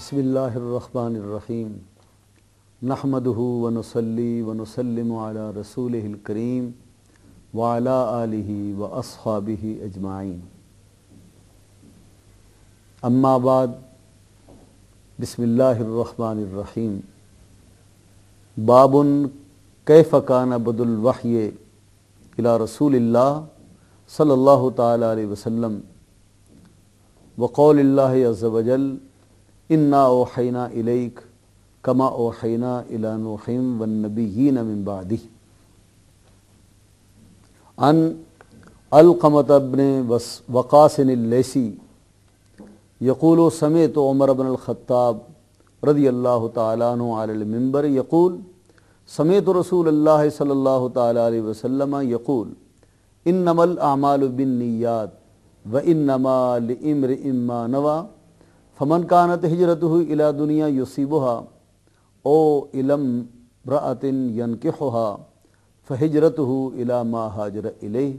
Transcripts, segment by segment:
بسم اللہ الرحمن الرحیم نحمدہ ونصلی ونسلم علی رسولہ الکریم وعلی آلہ واصحابہ اجمعین اما بعد بسم اللہ الرحمن الرحیم باب کیف کان بدء الوحی الی رسول اللہ صلی اللہ تعالی علیہ وسلم وقول اللہ عز وجل انا اوحینا الیک کما اوحینا الی نوح والنبیین من بعدہ عن علقمۃ بن وقاص اللیثی یقول سمعت عمر بن الخطاب رضی اللہ تعالی عنہ علی المنبر یقول سمعت رسول اللہ صلی اللہ تعالی علیہ وسلم یقول انما الاعمال بالنیات وانما لامرئ ما نوى فمن كانت هجرته الى دنیا يصيبها او الى امرأة ينكحها فهجرته الى ما هاجر الیہ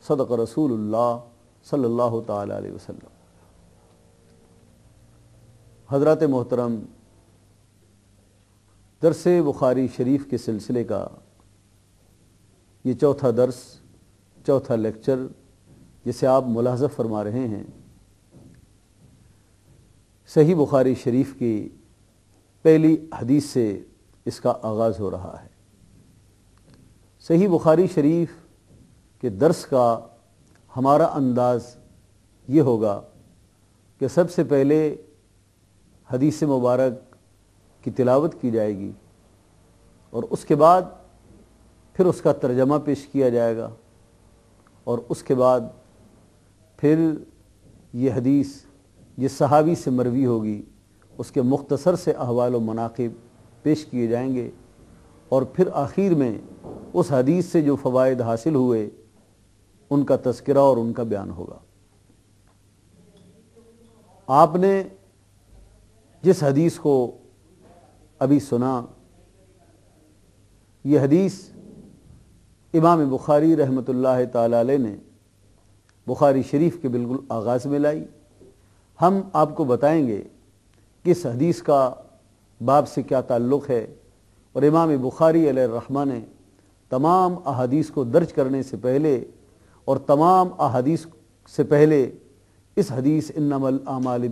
صدق رسول اللہ صلی اللہ تعالی علیہ وسلم۔ حضرات محترم، درس بخاری شریف کے سلسلے کا یہ چوتھا درس، چوتھا لیکچر جسے آپ ملاحظہ فرما رہے ہیں، صحیح بخاری شریف کی پہلی حدیث سے اس کا آغاز ہو رہا ہے۔ صحیح بخاری شریف کے درس کا ہمارا انداز یہ ہوگا کہ سب سے پہلے حدیث مبارک کی تلاوت کی جائے گی اور اس کے بعد پھر اس کا ترجمہ پیش کیا جائے گا اور اس کے بعد پھر یہ حدیث جس صحابی سے مروی ہوگی اس کے مختصر سے احوال و مناقب پیش کیے جائیں گے اور پھر آخر میں اس حدیث سے جو فوائد حاصل ہوئے ان کا تذکرہ اور ان کا بیان ہوگا۔ آپ نے جس حدیث کو ابھی سنا، یہ حدیث امام بخاری رحمۃ اللہ تعالی علیہ نے بخاری شریف کے بالکل آغاز میں لائی۔ ہم آپ کو بتائیں گے کہ اس حدیث کا باب سے کیا تعلق ہے اور امام بخاری علیہ الرحمہ نے تمام احادیث کو درج کرنے سے پہلے اور تمام احادیث سے پہلے اس حدیث انما الاعمال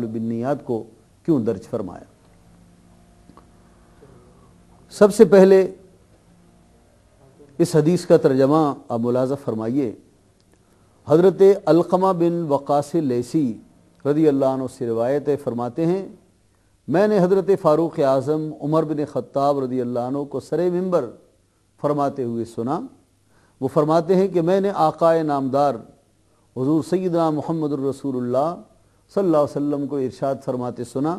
بالنیات کو کیوں درج فرمایا۔ سب سے پہلے اس حدیث کا ترجمہ آپ ملاحظہ فرمائیے۔ حضرت علقمہ بن وقاص اللیثی رضی اللہ عنہ سے روایت ہے، فرماتے ہیں میں نے حضرت فاروق اعظم عمر بن خطاب رضی اللہ عنہ کو سر منبر فرماتے ہوئے سنا۔ وہ فرماتے ہیں کہ میں نے آقائے نامدار حضور سیدنا محمد الرسول اللہ صلی اللہ علیہ وسلم کو ارشاد فرماتے سنا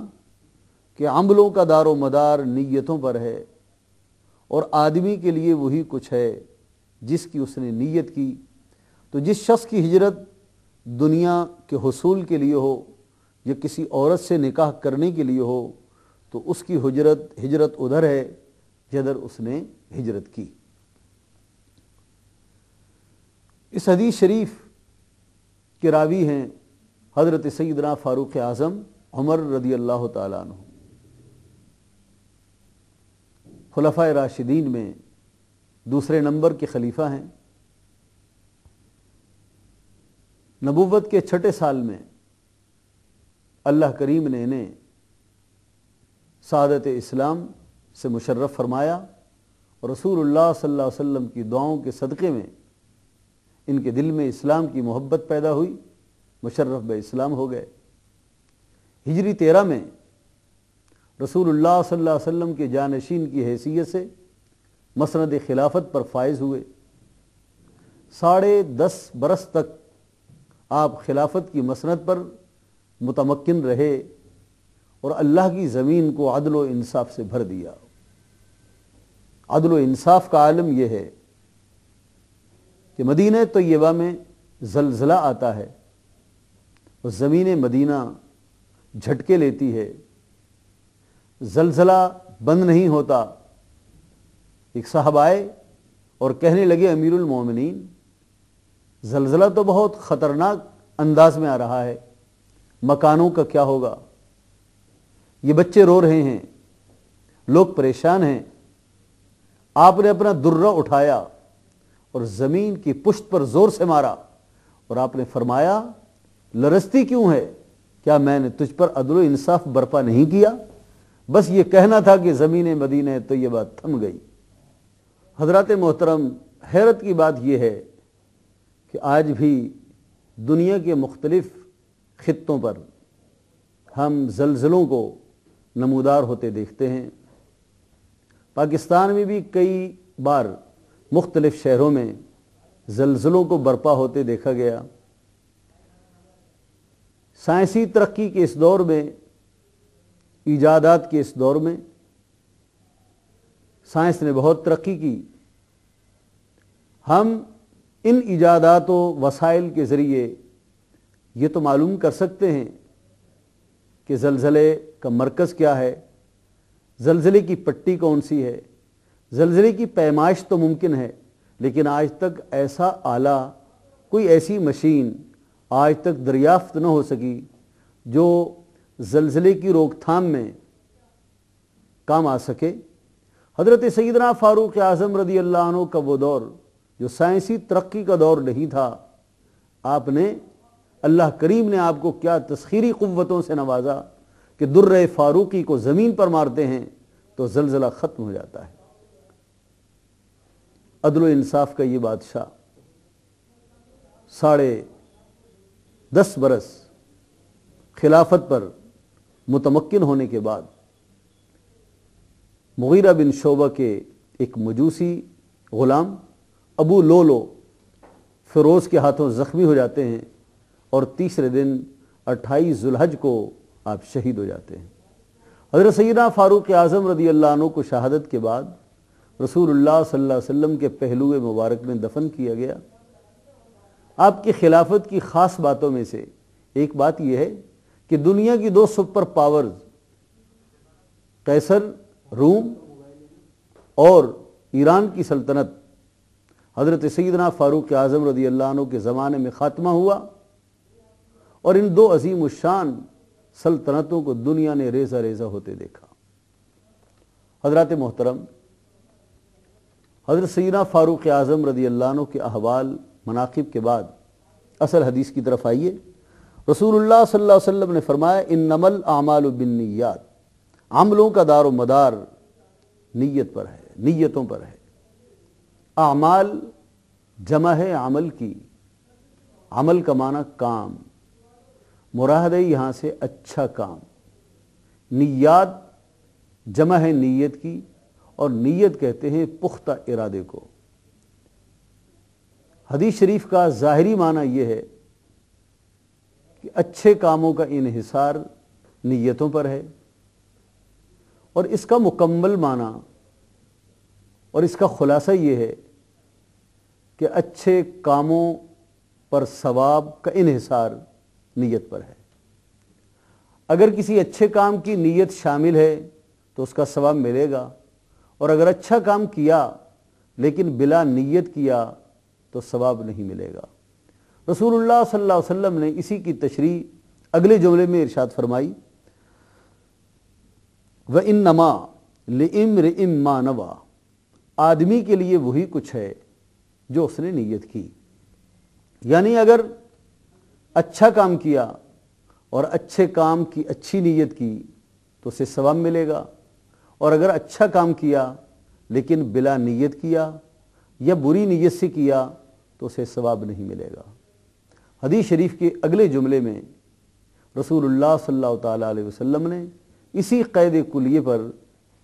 کہ عملوں کا دار و مدار نیتوں پر ہے اور آدمی کے لیے وہی کچھ ہے جس کی اس نے نیت کی، تو جس شخص کی ہجرت دنیا کے حصول کے لیے ہو یا کسی عورت سے نکاح کرنے کے لیے ہو تو اس کی ہجرت ادھر ہے جدھر اس نے ہجرت کی۔ اس حدیث شریف کے راوی ہیں حضرت سیدنا فاروق اعظم عمر رضی اللہ تعالیٰ عنہ، خلفائے راشدین میں دوسرے نمبر کے خلیفہ ہیں۔ نبوت کے 6 سال میں اللہ کریم نے انہیں سعادت اسلام سے مشرف فرمایا اور رسول اللہ صلی اللہ علیہ وسلم کی دعاؤں کے صدقے میں ان کے دل میں اسلام کی محبت پیدا ہوئی، مشرف بے اسلام ہو گئے۔ ہجری 13 میں رسول اللہ صلی اللہ علیہ وسلم کے جانشین کی حیثیت سے مسند خلافت پر فائز ہوئے۔ 10.5 برس تک آپ خلافت کی مسند پر متمکن رہے اور اللہ کی زمین کو عدل و انصاف سے بھر دیا۔ عدل و انصاف کا عالم یہ ہے کہ مدینہ طیبہ میں زلزلہ آتا ہے اور زمین مدینہ جھٹکے لیتی ہے، زلزلہ بند نہیں ہوتا۔ ایک صاحب آئے اور کہنے لگے امیر المومنین، زلزلہ تو بہت خطرناک انداز میں آ رہا ہے، مکانوں کا کیا ہوگا؟ یہ بچے رو رہے ہیں، لوگ پریشان ہیں، آپ نے اپنا درہ اٹھایا اور زمین کی پشت پر زور سے مارا اور آپ نے فرمایا لرزتی کیوں ہے؟ کیا میں نے تجھ پر عدل و انصاف برپا نہیں کیا؟ بس یہ کہنا تھا کہ زمین مدینہ طیبہ تھم گئی۔ حضرات محترم، حیرت کی بات یہ ہے کہ آج بھی دنیا کے مختلف خطوں پر ہم زلزلوں کو نمودار ہوتے دیکھتے ہیں۔ پاکستان میں بھی کئی بار مختلف شہروں میں زلزلوں کو برپا ہوتے دیکھا گیا۔ سائنسی ترقی کے اس دور میں، ایجادات کے اس دور میں سائنس نے بہت ترقی کی۔ ہم ان ایجادات و وسائل کے ذریعے یہ تو معلوم کر سکتے ہیں کہ زلزلے کا مرکز کیا ہے، زلزلے کی پٹی کون سی ہے، زلزلے کی پیمائش تو ممکن ہے، لیکن آج تک ایسا آلہ، کوئی ایسی مشین آج تک دریافت نہ ہو سکی جو زلزلے کی روک تھام میں کام آ سکے۔ حضرت سیدنا فاروق اعظم رضی اللہ عنہ کا وہ دور جو سائنسی ترقی کا دور نہیں تھا، آپ نے، اللہ کریم نے آپ کو کیا تسخیری قوتوں سے نوازا کہ درہ فاروقی کو زمین پر مارتے ہیں تو زلزلہ ختم ہو جاتا ہے۔ عدل و انصاف کا یہ بادشاہ 10.5 برس خلافت پر متمکن ہونے کے بعد مغیرہ بن شعبہ کے ایک مجوسی غلام ابو لولو فیروز کے ہاتھوں زخمی ہو جاتے ہیں اور تیسرے دن 28 ذوالحج کو آپ شہید ہو جاتے ہیں۔ حضرت سیدنا فاروق اعظم رضی اللہ عنہ کو شہادت کے بعد رسول اللہ صلی اللہ علیہ وسلم کے پہلو مبارک میں دفن کیا گیا۔ آپ کی خلافت کی خاص باتوں میں سے ایک بات یہ ہے کہ دنیا کی 2 سپر پاورز قیصر روم اور ایران کی سلطنت حضرت سیدنا فاروق اعظم رضی اللہ عنہ کے زمانے میں خاتمہ ہوا، اور ان 2 عظیم الشان سلطنتوں کو دنیا نے ریزہ ریزہ ہوتے دیکھا۔ حضرات محترم، حضرت سیدنا فاروق اعظم رضی اللہ عنہ کے احوال مناقب کے بعد اصل حدیث کی طرف آئیے۔ رسول اللہ صلی اللہ علیہ وسلم نے فرمایا انما الاعمال بالنیات، عملوں کا دار و مدار نیت پر ہے، نیتوں پر ہے۔ اعمال جمع ہے عمل کی، عمل کا معنی کام، مراد ہے یہاں سے اچھا کام۔ نیات جمع ہے نیت کی، اور نیت کہتے ہیں پختہ ارادے کو۔ حدیث شریف کا ظاہری معنی یہ ہے کہ اچھے کاموں کا انحصار نیتوں پر ہے، اور اس کا مکمل معنی اور اس کا خلاصہ یہ ہے کہ اچھے کاموں پر ثواب کا انحصار نیت پر ہے۔ اگر کسی اچھے کام کی نیت شامل ہے تو اس کا ثواب ملے گا، اور اگر اچھا کام کیا لیکن بلا نیت کیا تو ثواب نہیں ملے گا۔ رسول اللہ صلی اللہ علیہ وسلم نے اسی کی تشریح اگلے جملے میں ارشاد فرمائی وَإِنَّمَا لِإِمْرِئٍ مَّا نَوَىٰ، آدمی کے لیے وہی کچھ ہے جو اس نے نیت کی۔ یعنی اگر اچھا کام کیا اور اچھے کام کی اچھی نیت کی تو اسے ثواب ملے گا، اور اگر اچھا کام کیا لیکن بلا نیت کیا یا بری نیت سے کیا تو اسے ثواب نہیں ملے گا۔ حدیث شریف کے اگلے جملے میں رسول اللہ صلی اللہ تعالیٰ علیہ وسلم نے اسی قید کلیے پر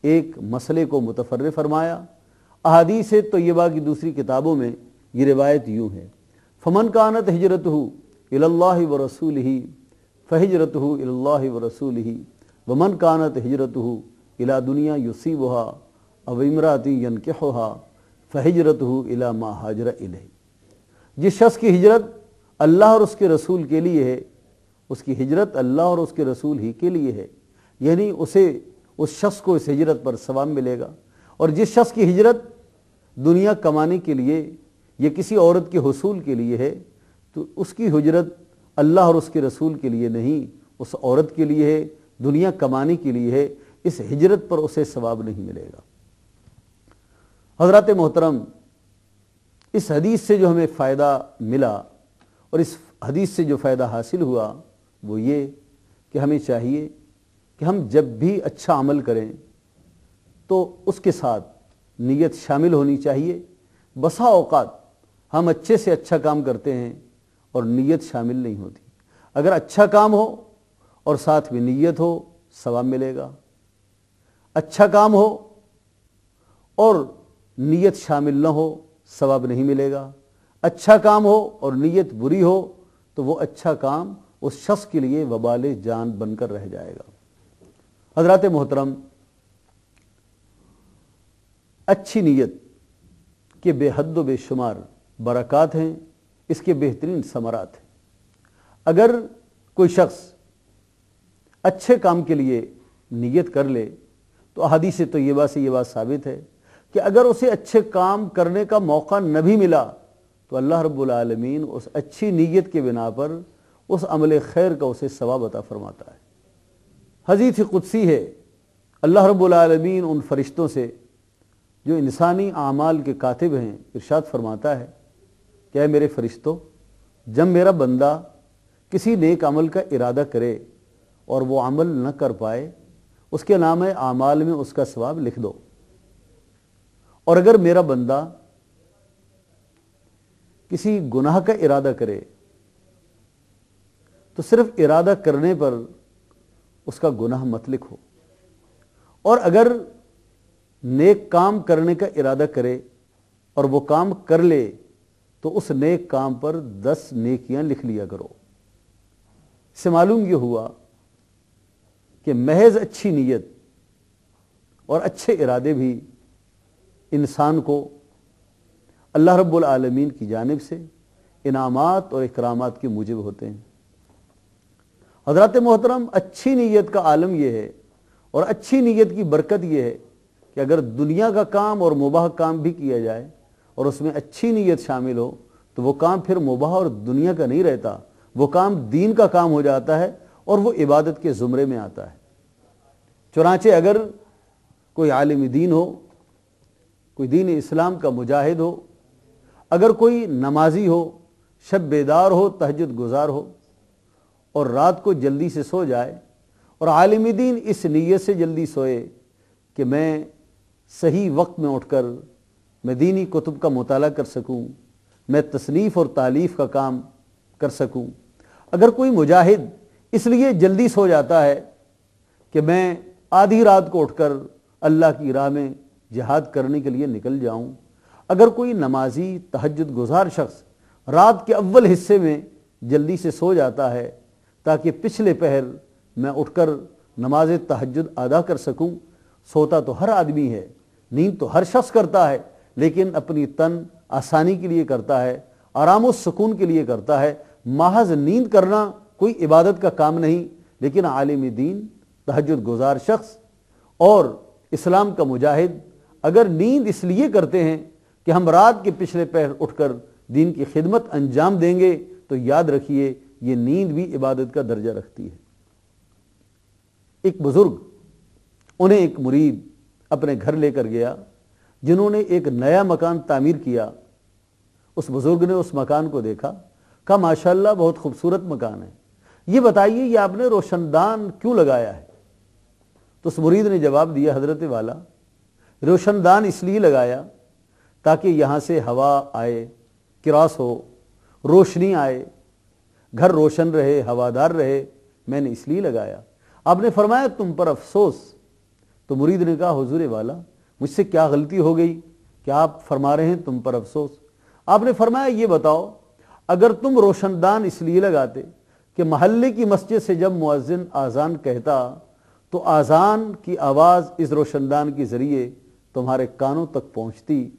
ایک مسئلے کو متفرع فرمایا۔ احادیث طیبہ کی دوسری کتابوں میں یہ روایت یوں ہے فمن کانت ہجرتہ الی اللہ ورسولہ فہجرتہ الی اللہ ورسولہ ومن کانت ہجرتہ الی دنیا یصیبھا او امرأۃ ینکحھا فہجرتہ الی ما ہاجر الیہ۔ جس شخص کی ہجرت اللہ اور اس کے رسول کے لیے ہے، اس کی ہجرت اللہ اور اس کے رسول ہی کے لیے ہے، یعنی اسے اس شخص کو اس ہجرت پر ثواب ملے گا۔ اور جس شخص کی ہجرت دنیا کمانے کے لیے یا کسی عورت کے حصول کے لیے ہے تو اس کی ہجرت اللہ اور اس کے رسول کے لیے نہیں، اس عورت کے لیے ہے دنیا کمانے کے لیے ہے، اس ہجرت پر اسے ثواب نہیں ملے گا۔ حضرات محترم، اس حدیث سے جو ہمیں فائدہ ملا اور اس حدیث سے جو فائدہ حاصل ہوا وہ یہ کہ ہمیں چاہیے کہ ہم جب بھی اچھا عمل کریں تو اس کے ساتھ نیت شامل ہونی چاہیے۔ بسا اوقات ہم اچھے سے اچھا کام کرتے ہیں اور نیت شامل نہیں ہوتی۔ اگر اچھا کام ہو اور ساتھ میں نیت ہو، ثواب ملے گا۔ اچھا کام ہو اور نیت شامل نہ ہو، ثواب نہیں ملے گا۔ اچھا کام ہو اور نیت بری ہو تو وہ اچھا کام اس شخص کے لیے وبال جان بن کر رہ جائے گا۔ حضرات محترم، اچھی نیت کے بے حد و بے شمار برکات ہیں، اس کے بہترین ثمرات ہیں۔ اگر کوئی شخص اچھے کام کے لیے نیت کر لے تو احادیث طیبہ سے یہ بات ثابت ہے کہ اگر اسے اچھے کام کرنے کا موقع نہ بھی ملا تو اللہ رب العالمین اس اچھی نیت کے بنا پر اس عمل خیر کا اسے ثواب عطا فرماتا ہے۔ حدیث قدسی ہے، اللہ رب العالمین ان فرشتوں سے جو انسانی اعمال کے کاتب ہیں ارشاد فرماتا ہے کہ اے میرے فرشتوں، جب میرا بندہ کسی نیک عمل کا ارادہ کرے اور وہ عمل نہ کر پائے، اس کے نام اعمال میں اس کا ثواب لکھ دو، اور اگر میرا بندہ کسی گناہ کا ارادہ کرے تو صرف ارادہ کرنے پر اس کا گناہ مت لکھو، اور اگر نیک کام کرنے کا ارادہ کرے اور وہ کام کر لے تو اس نیک کام پر 10 نیکیاں لکھ لیا کرو۔ اس سے معلوم یہ ہوا کہ محض اچھی نیت اور اچھے ارادے بھی انسان کو اللہ رب العالمین کی جانب سے انعامات اور اکرامات کے موجب ہوتے ہیں۔ حضرات محترم، اچھی نیت کا عالم یہ ہے اور اچھی نیت کی برکت یہ ہے کہ اگر دنیا کا کام اور مباح کام بھی کیا جائے اور اس میں اچھی نیت شامل ہو تو وہ کام پھر مباح اور دنیا کا نہیں رہتا، وہ کام دین کا کام ہو جاتا ہے اور وہ عبادت کے زمرے میں آتا ہے۔ چنانچہ اگر کوئی عالم دین ہو، کوئی دین اسلام کا مجاہد ہو، اگر کوئی نمازی ہو، شب بیدار ہو، تہجد گزار ہو اور رات کو جلدی سے سو جائے، اور عالم دین اس نیت سے جلدی سوئے کہ میں صحیح وقت میں اٹھ کر میں دینی کتب کا مطالعہ کر سکوں، میں تصنیف اور تالیف کا کام کر سکوں۔ اگر کوئی مجاہد اس لیے جلدی سو جاتا ہے کہ میں آدھی رات کو اٹھ کر اللہ کی راہ میں جہاد کرنے کے لیے نکل جاؤں، اگر کوئی نمازی تہجد گزار شخص رات کے اول حصے میں جلدی سے سو جاتا ہے تاکہ پچھلے پہر میں اٹھ کر نماز تہجد ادا کر سکوں۔ سوتا تو ہر آدمی ہے، نیند تو ہر شخص کرتا ہے، لیکن اپنی تن آسانی کے لیے کرتا ہے، آرام و سکون کے لیے کرتا ہے۔ محض نیند کرنا کوئی عبادت کا کام نہیں، لیکن عالم دین، تہجد گزار شخص اور اسلام کا مجاہد اگر نیند اس لیے کرتے ہیں کہ ہم رات کے پچھلے پہر اٹھ کر دین کی خدمت انجام دیں گے تو یاد رکھیے یہ نیند بھی عبادت کا درجہ رکھتی ہے۔ ایک بزرگ، انہیں ایک مرید اپنے گھر لے کر گیا جنہوں نے ایک نیا مکان تعمیر کیا۔ اس بزرگ نے اس مکان کو دیکھا، کہا ماشاءاللہ بہت خوبصورت مکان ہے، یہ بتائیے یہ آپ نے روشن دان کیوں لگایا ہے؟ تو اس مرید نے جواب دیا، حضرت والا روشن دان اس لیے لگایا تاکہ یہاں سے ہوا آئے، کراس ہو، روشنی آئے، گھر روشن رہے، ہوادار رہے، میں نے اس لیے لگایا۔ آپ نے فرمایا تم پر افسوس۔ تو مرید نے کہا حضور والا مجھ سے کیا غلطی ہو گئی کہ آپ فرما رہے ہیں تم پر افسوس؟ آپ نے فرمایا یہ بتاؤ، اگر تم روشن دان اس لیے لگاتے کہ محلے کی مسجد سے جب مؤذن آذان کہتا تو آذان کی آواز اس روشن دان کے ذریعے تمہارے کانوں تک پہنچتی،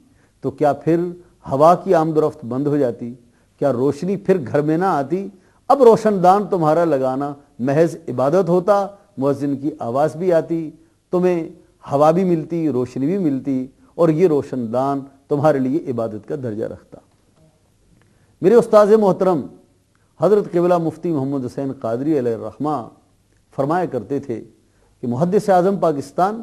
تو کیا پھر ہوا کی آمد و رفت بند ہو جاتی؟ کیا روشنی پھر گھر میں نہ آتی؟ اب روشن دان تمہارا لگانا محض عبادت ہوتا، مؤذن کی آواز بھی آتی، تمہیں ہوا بھی ملتی، روشنی بھی ملتی، اور یہ روشن دان تمہارے لیے عبادت کا درجہ رکھتا۔ میرے استاذ محترم حضرت قبلہ مفتی محمد حسین قادری علیہ الرحمہ فرمایا کرتے تھے کہ محدث اعظم پاکستان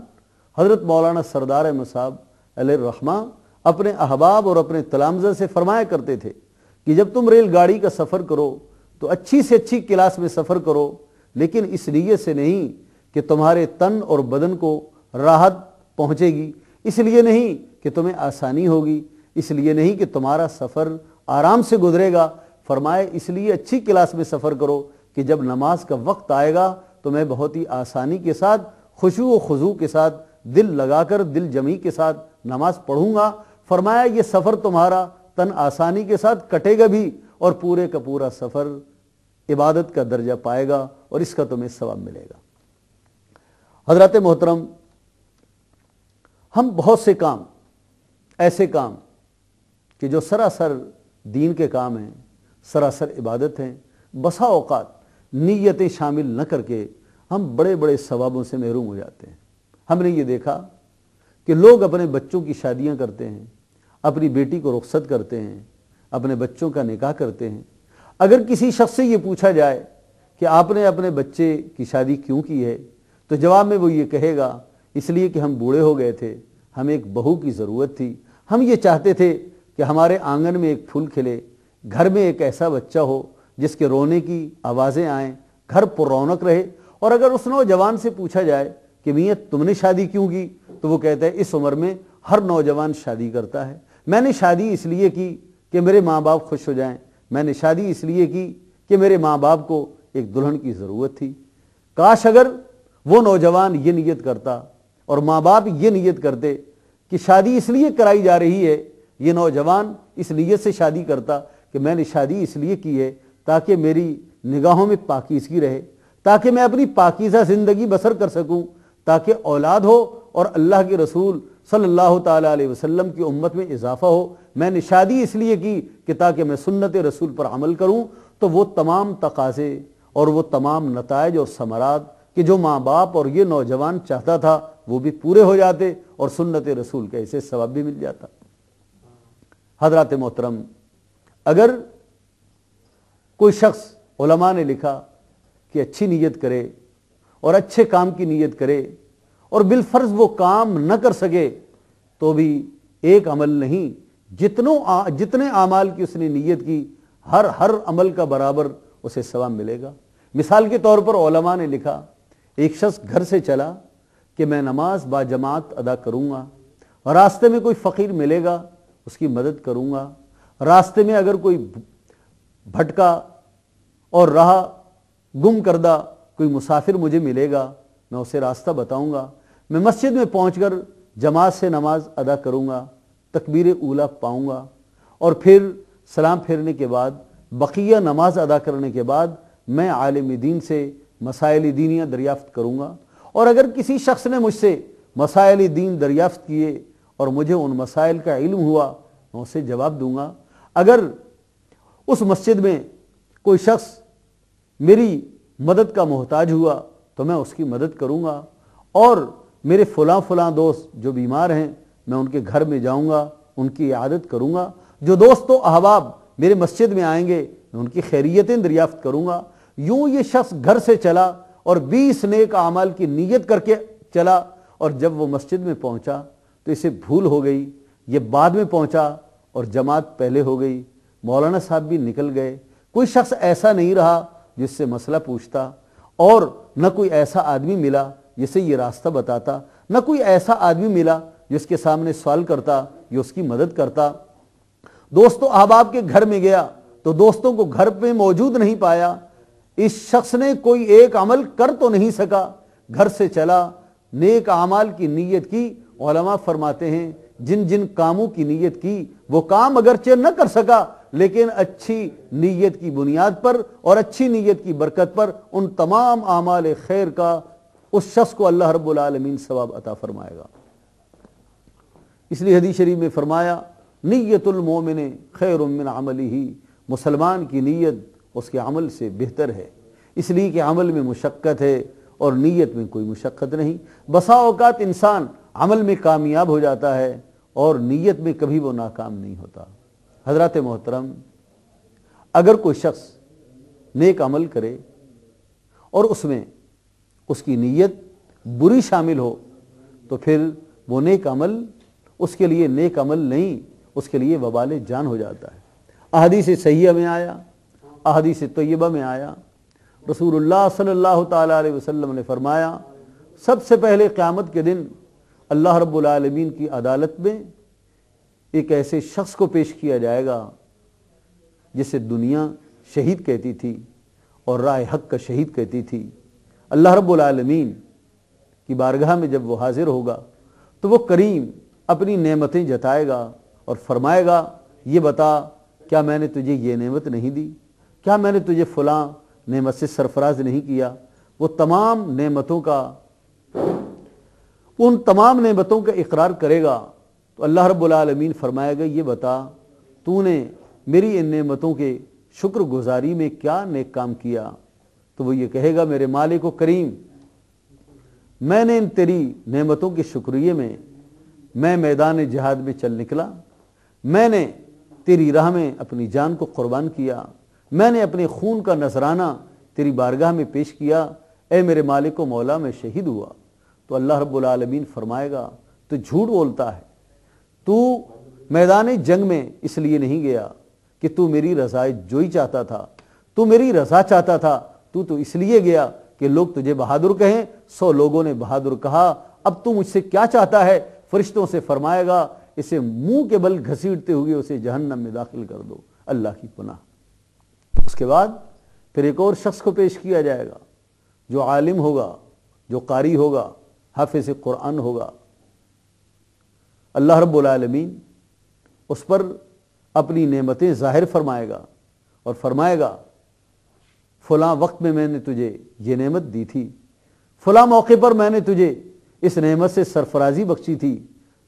حضرت مولانا سردار احمد صاحب علیہ الرحمہ اپنے احباب اور اپنے تلامذہ سے فرمایا کرتے تھے کہ جب تم ریل گاڑی کا سفر کرو تو اچھی سے اچھی کلاس میں سفر کرو، لیکن اس نیت سے نہیں کہ تمہارے تن اور بدن کو راحت پہنچے گی، اس لیے نہیں کہ تمہیں آسانی ہوگی، اس لیے نہیں کہ تمہارا سفر آرام سے گزرے گا۔ فرمائے اس لیے اچھی کلاس میں سفر کرو کہ جب نماز کا وقت آئے گا تو میں بہت ہی آسانی کے ساتھ، خشوع و خضوع کے ساتھ، دل لگا کر، دل جمی کے ساتھ نماز پڑھوں گا۔ فرمایا یہ سفر تمہارا تن آسانی کے ساتھ کٹے گا بھی، اور پورے کا پورا سفر عبادت کا درجہ پائے گا اور اس کا تمہیں ثواب ملے گا۔ حضرات محترم، ہم بہت سے کام، ایسے کام کہ جو سراسر دین کے کام ہیں، سراسر عبادت ہیں، بسا اوقات نیتیں شامل نہ کر کے ہم بڑے بڑے ثوابوں سے محروم ہو جاتے ہیں۔ ہم نے یہ دیکھا کہ لوگ اپنے بچوں کی شادیاں کرتے ہیں، اپنی بیٹی کو رخصت کرتے ہیں، اپنے بچوں کا نکاح کرتے ہیں۔ اگر کسی شخص سے یہ پوچھا جائے کہ آپ نے اپنے بچے کی شادی کیوں کی ہے، تو جواب میں وہ یہ کہے گا اس لیے کہ ہم بوڑھے ہو گئے تھے، ہمیں ایک بہو کی ضرورت تھی، ہم یہ چاہتے تھے کہ ہمارے آنگن میں ایک پھول کھلے، گھر میں ایک ایسا بچہ ہو جس کے رونے کی آوازیں آئیں، گھر پر رونق رہے۔ اور اگر اس نوجوان سے پوچھا جائے کہ میاں تم نے شادی کیوں کی، تو وہ کہتا ہے اس عمر میں ہر نوجوان شادی کرتا ہے، میں نے شادی اس لیے کی کہ میرے ماں باپ خوش ہو جائیں، میں نے شادی اس لیے کی کہ میرے ماں باپ کو ایک دلہن کی ضرورت تھی۔ کاش اگر وہ نوجوان یہ نیت کرتا اور ماں باپ یہ نیت کرتے کہ شادی اس لیے کرائی جا رہی ہے، یہ نوجوان اس نیت سے شادی کرتا کہ میں نے شادی اس لیے کی ہے تاکہ میری نگاہوں میں پاکیزگی رہے، تاکہ میں اپنی پاکیزہ زندگی بسر کر سکوں، تاکہ اولاد ہو اور اللہ کے رسول صلی اللہ تعالیٰ علیہ وسلم کی امت میں اضافہ ہو، میں نے شادی اس لیے کی کہ تاکہ میں سنت رسول پر عمل کروں، تو وہ تمام تقاضے اور وہ تمام نتائج اور ثمرات کہ جو ماں باپ اور یہ نوجوان چاہتا تھا وہ بھی پورے ہو جاتے اور سنت رسول کا اسے ثواب بھی مل جاتا۔ حضرات محترم، اگر کوئی شخص، علماء نے لکھا کہ اچھی نیت کرے اور اچھے کام کی نیت کرے اور بالفرض وہ کام نہ کر سکے تو بھی ایک عمل نہیں، جتنے اعمال کی اس نے نیت کی ہر عمل کا برابر اسے ثواب ملے گا۔ مثال کے طور پر علماء نے لکھا ایک شخص گھر سے چلا کہ میں نماز با جماعت ادا کروں گا، راستے میں کوئی فقیر ملے گا اس کی مدد کروں گا، راستے میں اگر کوئی بھٹکا اور راہ گم کردہ کوئی مسافر مجھے ملے گا میں اسے راستہ بتاؤں گا، میں مسجد میں پہنچ کر جماعت سے نماز ادا کروں گا، تکبیر اولیٰ پاؤں گا، اور پھر سلام پھیرنے کے بعد بقیہ نماز ادا کرنے کے بعد میں عالم دین سے مسائل دینیہ دریافت کروں گا، اور اگر کسی شخص نے مجھ سے مسائل دین دریافت کیے اور مجھے ان مسائل کا علم ہوا میں اسے جواب دوں گا۔ اگر اس مسجد میں کوئی شخص میری مدد کا محتاج ہوا تو میں اس کی مدد کروں گا، اور میرے فلاں دوست جو بیمار ہیں میں ان کے گھر میں جاؤں گا، ان کی عیادت کروں گا، جو دوست و احباب میرے مسجد میں آئیں گے میں ان کی خیریتیں دریافت کروں گا۔ یوں یہ شخص گھر سے چلا اور 20 نیک اعمال کی نیت کر کے چلا، اور جب وہ مسجد میں پہنچا تو اسے بھول ہو گئی، یہ بعد میں پہنچا اور جماعت پہلے ہو گئی، مولانا صاحب بھی نکل گئے، کوئی شخص ایسا نہیں رہا جس سے مسئلہ پوچھتا، اور نہ کوئی ایسا آدمی ملا جسے یہ راستہ بتاتا، نہ کوئی ایسا آدمی ملا جس کے سامنے سوال کرتا یا اس کی مدد کرتا۔ دوستوں احباب کے گھر میں گیا تو دوستوں کو گھر پہ موجود نہیں پایا، اس شخص نے کوئی ایک عمل کر تو نہیں سکا، گھر سے چلا، نیک اعمال کی نیت کی۔ علماء فرماتے ہیں جن جن کاموں کی نیت کی وہ کام اگرچہ نہ کر سکا لیکن اچھی نیت کی بنیاد پر اور اچھی نیت کی برکت پر ان تمام اعمال خیر کا اس شخص کو اللہ رب العالمین ثواب عطا فرمائے گا۔ اس لیے حدیث شریف میں فرمایا نیت المومن خیر من عملہ، مسلمان کی نیت اس کے عمل سے بہتر ہے، اس لیے کہ عمل میں مشقت ہے اور نیت میں کوئی مشقت نہیں۔ بسا اوقات انسان عمل میں کامیاب ہو جاتا ہے اور نیت میں کبھی وہ ناکام نہیں ہوتا۔ حضرات محترم، اگر کوئی شخص نیک عمل کرے اور اس میں اس کی نیت بری شامل ہو تو پھر وہ نیک عمل اس کے لیے نیک عمل نہیں، اس کے لیے وبال جان ہو جاتا ہے۔ احادیث صحیحہ میں آیا، احادیث طیبہ میں آیا، رسول اللہ صلی اللہ تعالیٰ علیہ وسلم نے فرمایا سب سے پہلے قیامت کے دن اللہ رب العالمین کی عدالت میں ایک ایسے شخص کو پیش کیا جائے گا جسے دنیا شہید کہتی تھی اور راہ حق کا شہید کہتی تھی۔ اللہ رب العالمین کی بارگاہ میں جب وہ حاضر ہوگا تو وہ کریم اپنی نعمتیں جتائے گا اور فرمائے گا یہ بتا کیا میں نے تجھے یہ نعمت نہیں دی، کیا میں نے تجھے فلاں نعمت سے سرفراز نہیں کیا۔ وہ تمام نعمتوں کا ان تمام نعمتوں کا اقرار کرے گا تو اللہ رب العالمین فرمائے گا یہ بتا تو نے میری ان نعمتوں کے شکر گزاری میں کیا نیک کام کیا۔ تو وہ یہ کہے گا میرے مالک و کریم میں نے ان تیری نعمتوں کے شکریہ میں میدان جہاد میں چل نکلا، میں نے تیری راہ میں اپنی جان کو قربان کیا، میں نے اپنے خون کا نذرانہ تیری بارگاہ میں پیش کیا، اے میرے مالک و مولا میں شہید ہوا۔ تو اللہ رب العالمین فرمائے گا تو جھوٹ بولتا ہے، تو میدان جنگ میں اس لیے نہیں گیا کہ تو میری رضا جوئی چاہتا تھا، تو میری رضا چاہتا تھا، تو اس لیے گیا کہ لوگ تجھے بہادر کہیں۔ 100 لوگوں نے بہادر کہا، اب تو مجھ سے کیا چاہتا ہے؟ فرشتوں سے فرمائے گا اسے منہ کے بل گھسیٹتے ہوئے اسے جہنم میں داخل کر دو، اللہ کی پناہ۔ اس کے بعد پھر ایک اور شخص کو پیش کیا جائے گا جو عالم ہوگا، جو قاری ہوگا، حافظ قرآن ہوگا۔ اللہ رب العالمین اس پر اپنی نعمتیں ظاہر فرمائے گا اور فرمائے گا فلاں وقت میں نے تجھے یہ نعمت دی تھی، فلاں موقع پر میں نے تجھے اس نعمت سے سرفرازی بخشی تھی۔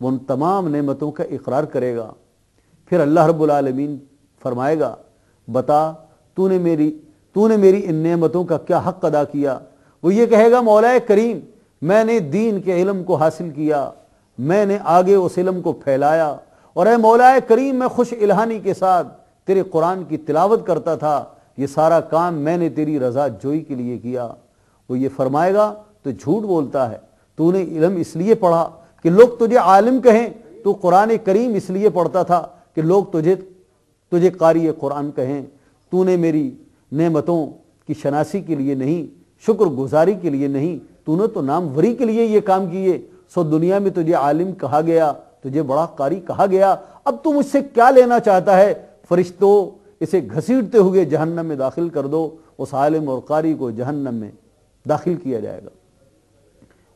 وہ ان تمام نعمتوں کا اقرار کرے گا۔ پھر اللہ رب العالمین فرمائے گا بتا تو نے میری ان نعمتوں کا کیا حق ادا کیا۔ وہ یہ کہے گا مولا کریم میں نے دین کے علم کو حاصل کیا، میں نے آگے اس علم کو پھیلایا، اور اے مولا کریم میں خوش الہانی کے ساتھ تیرے قرآن کی تلاوت کرتا تھا، یہ سارا کام میں نے تیری رضا جوئی کے لیے کیا۔ وہ یہ فرمائے گا تو جھوٹ بولتا ہے، تو نے علم اس لیے پڑھا کہ لوگ تجھے عالم کہیں، تو قرآن کریم اس لیے پڑھتا تھا کہ لوگ تجھے قاری قرآن کہیں، تو نے میری نعمتوں کی شناسی کے لیے نہیں، شکر گزاری کے لیے نہیں، تو نے تو نام وری کے لیے یہ کام کیے۔ سو دنیا میں تجھے عالم کہا گیا، تجھے بڑا قاری کہا گیا، اب تو مجھ سے کیا لینا چاہتا ہے؟ فرشتوں اسے گھسیٹتے ہوئے جہنم میں داخل کر دو۔ اس عالم اور قاری کو جہنم میں داخل کیا جائے گا۔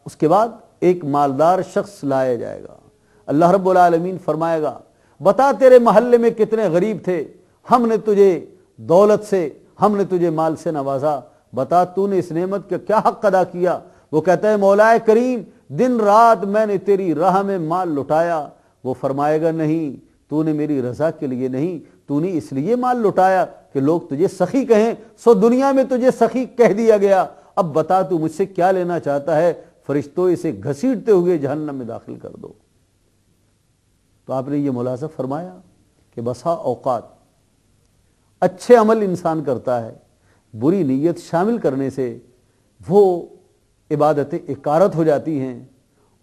اس کے بعد ایک مالدار شخص لایا جائے گا۔ اللہ رب العالمین فرمائے گا بتا تیرے محلے میں کتنے غریب تھے، ہم نے تجھے دولت سے، ہم نے تجھے مال سے نوازا، بتا تو نے اس نعمت کا کیا حق ادا کیا۔ وہ کہتا ہے مولا کریم دن رات میں نے تیری راہ میں مال لٹایا۔ وہ فرمائے گا نہیں، تو نے میری رضا کے لیے نہیں، تو نے اس لیے مال لٹایا کہ لوگ تجھے سخی کہیں، سو دنیا میں تجھے سخی کہہ دیا گیا، اب بتا تو مجھ سے کیا لینا چاہتا ہے؟ فرشتوں اسے گھسیٹتے ہوئے جہنم میں داخل کر دو۔ تو آپ نے یہ ملاحظہ فرمایا کہ بسا اوقات اچھے عمل انسان کرتا ہے، بری نیت شامل کرنے سے وہ عبادتیں اکارت ہو جاتی ہیں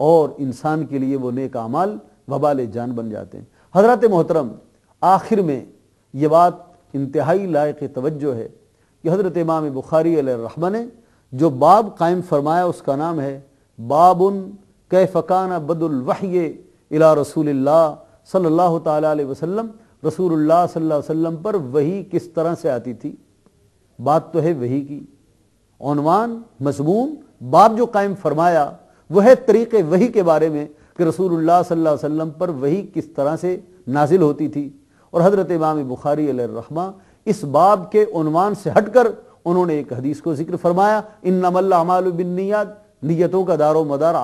اور انسان کے لیے وہ نیک اعمال وبال جان بن جاتے ہیں۔ حضرات محترم، آخر میں یہ بات انتہائی لائق توجہ ہے کہ حضرت امام بخاری علیہ الرحمہ نے جو باب قائم فرمایا اس کا نام ہے باب کیف کان بدء الوحی الی رسول اللہ صلی اللہ تعالی علیہ وسلم۔ رسول اللہ صلی اللہ علیہ وسلم پر وحی کس طرح سے آتی تھی۔ بات تو ہے وحی کی، عنوان مضمون باب جو قائم فرمایا وہ ہے طریق وحی کے بارے میں کہ رسول اللہ صلی اللہ علیہ وسلم پر وحی کس طرح سے نازل ہوتی تھی۔ اور حضرت امام بخاری علیہ الرحمہ اس باب کے عنوان سے ہٹ کر انہوں نے ایک حدیث کو ذکر فرمایا انما الاعمال بالنیات، نیتوں کا دار و مدار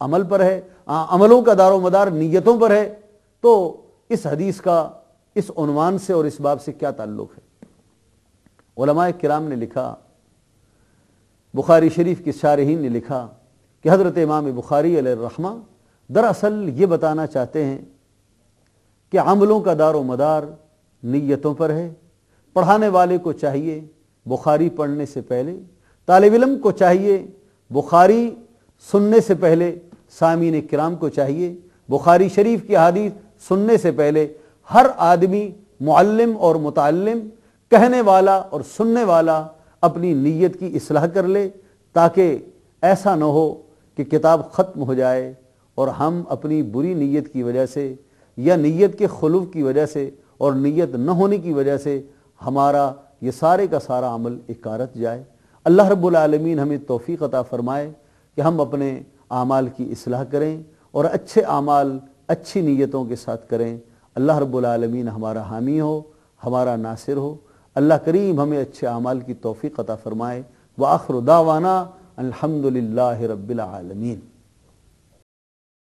عمل پر ہے، عملوں کا دار و مدار نیتوں پر ہے۔ تو اس حدیث کا اس عنوان سے اور اس باب سے کیا تعلق ہے؟ علماء کرام نے لکھا، بخاری شریف کے شارحین نے لکھا کہ حضرت امام بخاری علیہ الرحمہ دراصل یہ بتانا چاہتے ہیں کہ عملوں کا دار و مدار نیتوں پر ہے۔ پڑھانے والے کو چاہیے بخاری پڑھنے سے پہلے، طالب علم کو چاہیے بخاری سننے سے پہلے سامعین کرام کو چاہیے، بخاری شریف کی حدیث سننے سے پہلے ہر آدمی معلم اور متعلم، کہنے والا اور سننے والا اپنی نیت کی اصلاح کر لے، تاکہ ایسا نہ ہو کہ کتاب ختم ہو جائے اور ہم اپنی بری نیت کی وجہ سے یا نیت کے خلوف کی وجہ سے اور نیت نہ ہونے کی وجہ سے ہمارا یہ سارے کا سارا عمل اکارت جائے۔ اللہ رب العالمین ہمیں توفیق عطا فرمائے کہ ہم اپنے اعمال کی اصلاح کریں اور اچھے اعمال اچھی نیتوں کے ساتھ کریں۔ اللہ رب العالمین ہمارا حامی ہو، ہمارا ناصر ہو۔ اللہ کریم ہمیں اچھے اعمال کی توفیق عطا فرمائے۔ وآخر دعوانا الحمدللہ رب العالمین۔